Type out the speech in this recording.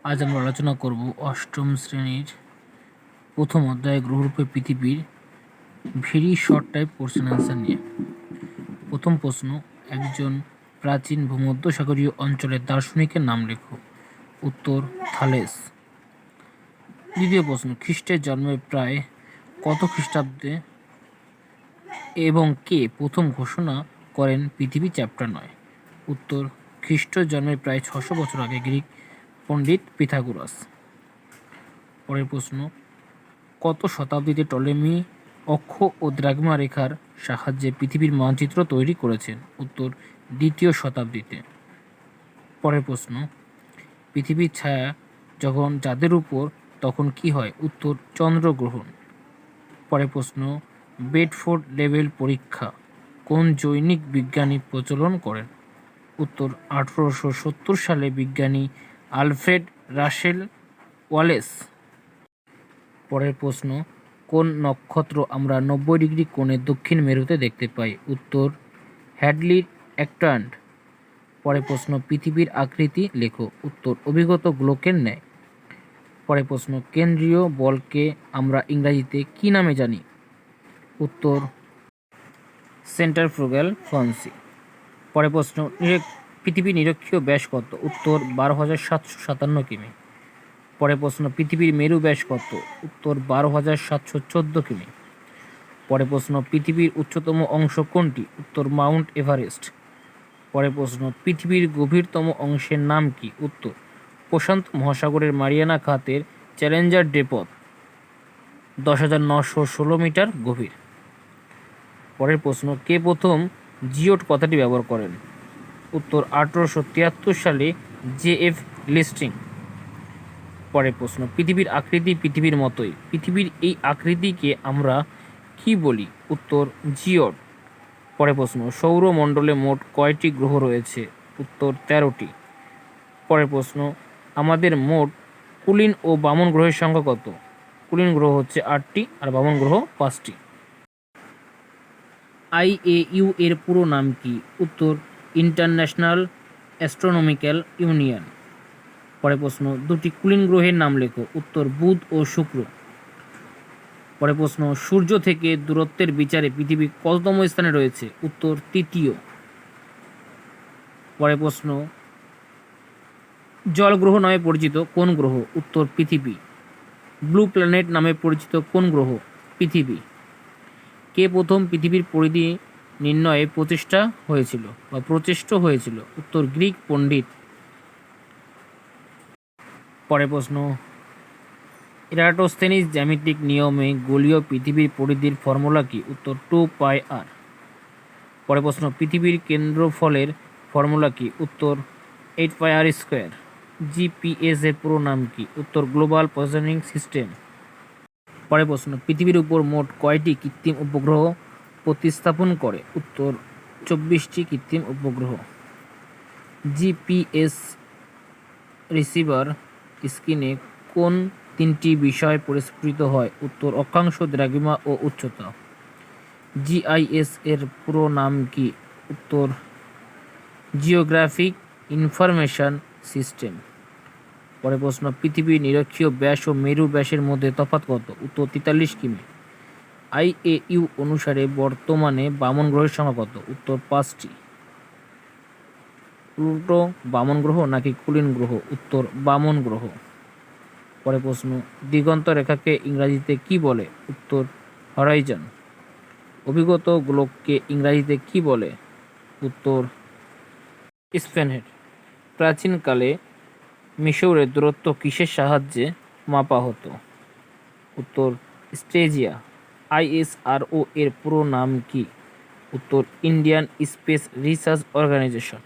আজ আমরা আলোচনা করব অষ্টম শ্রেণীর প্রথম অধ্যায় গ্রহরূপে পৃথিবীর very short type question answer নিয়ে। প্রথম প্রশ্ন, একজন প্রাচীন ভূমধ্যসাগরীয় অঞ্চলের দার্শনিকের নাম লেখো। উত্তর, থালেস। দ্বিতীয় প্রশ্ন, খ্রিস্টের জন্মের প্রায় কত খ্রিস্টাব্দে এবং কে প্রথম ঘোষণা করেন পৃথিবী চ্যাপ্টার নয়? উত্তর, খ্রিস্ট জন্মের প্রায় 600 বছর আগে গ্রিক পণ্ডিত পিথাগোরাস। পরের প্রশ্ন, কত শতাব্দীতে টলেমি অক্ষ ও দ্রাঘিমা রেখার সাহায্যে পৃথিবীর মানচিত্র তৈরি করেছেন? উত্তর, দ্বিতীয় শতাব্দীতে। পরের প্রশ্ন, পৃথিবীর ছায়া যখন চাঁদের উপর তখন কি হয়? উত্তর, চন্দ্রগ্রহণ। পরের প্রশ্ন, বেডফোর্ড লেভেল পরীক্ষা কোন জৈনিক বিজ্ঞানী প্রচলন করেন? উত্তর, 1870 সালে বিজ্ঞানী আলফ্রেড রাসেল ওয়ালেস। পরের প্রশ্ন, কোন নক্ষত্র আমরা 90 ডিগ্রি কোণে দক্ষিণ মেরুতে দেখতে পাই? উত্তর, হ্যাডলির অ্যাক্টান্ট। পরের প্রশ্ন, পৃথিবীর আকৃতি লেখো। উত্তর, অভিগত গোলকের ন্যায়। পরের প্রশ্ন, কেন্দ্রীয় বলকে আমরা ইংরাজিতে কি নামে জানি? উত্তর, সেন্ট্রিফুগাল ফোর্স। পরের প্রশ্ন, পৃথিবীর নিরক্ষীয় ব্যাস কত? উত্তর, 12,757 কিমি। পরের প্রশ্ন, পৃথিবীর মেরু ব্যাস কত? উত্তর, 12,714 কিমি। পরের প্রশ্ন, পৃথিবীর উচ্চতম অংশ কোনটি? উত্তর, মাউন্ট এভারেস্ট। পরের প্রশ্ন, পৃথিবীর গভীরতম অংশের নাম কি? উত্তর, প্রশান্ত মহাসাগরের মারিয়ানা খাতের চ্যালেঞ্জার ডেপথ 10,916 মিটার গভীর। পরের প্রশ্ন, কে প্রথম জিওড কথাটি ব্যবহার করেন? উত্তর, 1873 সালে জে.এফ লিস্টিং। পরের প্রশ্ন, পৃথিবীর আকৃতি পৃথিবীর মতোই, পৃথিবীর এই আকৃতিকে আমরা কি বলি? উত্তর, জিওড। পরের প্রশ্ন, সৌরমণ্ডলে মোট কয়টি গ্রহ রয়েছে? উত্তর, 13টি। পরের প্রশ্ন, আমাদের মোট কুলীন ও বামন গ্রহের সংখ্যা কত? কুলীন গ্রহ হচ্ছে 8টি আর বামন গ্রহ 5টি। IAU এর পুরো নাম কি? উত্তর, ইন্টারন্যাশনাল অ্যাস্ট্রোনমিক্যাল ইউনিয়ন। পরের প্রশ্ন, দুটি কুলীন গ্রহের নাম লেখো। উত্তর, বুধ ও শুক্র। পরের প্রশ্ন, সূর্য থেকে দূরত্বের বিচারে পৃথিবী কততম স্থানে রয়েছে? উত্তর, 3য়। পরের প্রশ্ন, জল গ্রহ নামে পরিচিত কোন গ্রহ? উত্তর, পৃথিবী। ব্লু প্ল্যানেট নামে পরিচিত কোন গ্রহ? পৃথিবী। কে প্রথম পৃথিবীর পরিধি নির্ণয়ে প্রচেষ্ট হয়েছিল? উত্তর, গ্রিক পণ্ডিত। পরের প্রশ্ন, এরাটোস্থেনিস জ্যামিতিক নিয়মে গোলীয় পৃথিবীর পরিধির ফর্মুলা কি? উত্তর, 2πr। পরের প্রশ্ন, পৃথিবীর কেন্দ্রফলের ফর্মুলা কি? উত্তর, 8πr²। GPS এর পুরো নাম কি? উত্তর, গ্লোবাল পজিশনিং সিস্টেম। পরের প্রশ্ন, পৃথিবীর উপর মোট কয়টি কৃত্রিম উপগ্রহ প্রতিস্থাপন করে? উত্তর, 24টি কৃত্রিম উপগ্রহ। GPS রিসিভার স্ক্রিনে কোন 3টি বিষয় পরিস্ফুটিত হয়? উত্তর, অক্ষাংশ, দ্রাঘিমা ও উচ্চতা। GIS এর পুরো নাম কি? উত্তর, জিওগ্রাফিক ইনফরমেশন সিস্টেম। পরের প্রশ্ন, পৃথিবীর নিরক্ষীয় ব্যাস ও মেরু ব্যাসের মধ্যে তফাৎ কত? উত্তর, 43 কিমি। IAU অনুসারে বর্তমানে বামন গ্রহের সংখ্যা কত? উত্তর, 5টি। প্লুটো বামন গ্রহ নাকি কুলীন গ্রহ? উত্তর, বামন গ্রহ। পরের প্রশ্ন, দিগন্ত রেখাকে ইংরাজিতে কি বলে? উত্তর, হরাইজন। অভিগত গোলককে ইংরাজিতে কি বলে? উত্তর, স্প্যানহেড। প্রাচীনকালে মিশরের দূরত্ব কিসের সাহায্যে মাপা হতো? উত্তর, স্টেজিয়া। ISRO এর পুরো নাম কি? উত্তর, ইন্ডিয়ান স্পেস রিসার্চ অর্গানাইজেশন।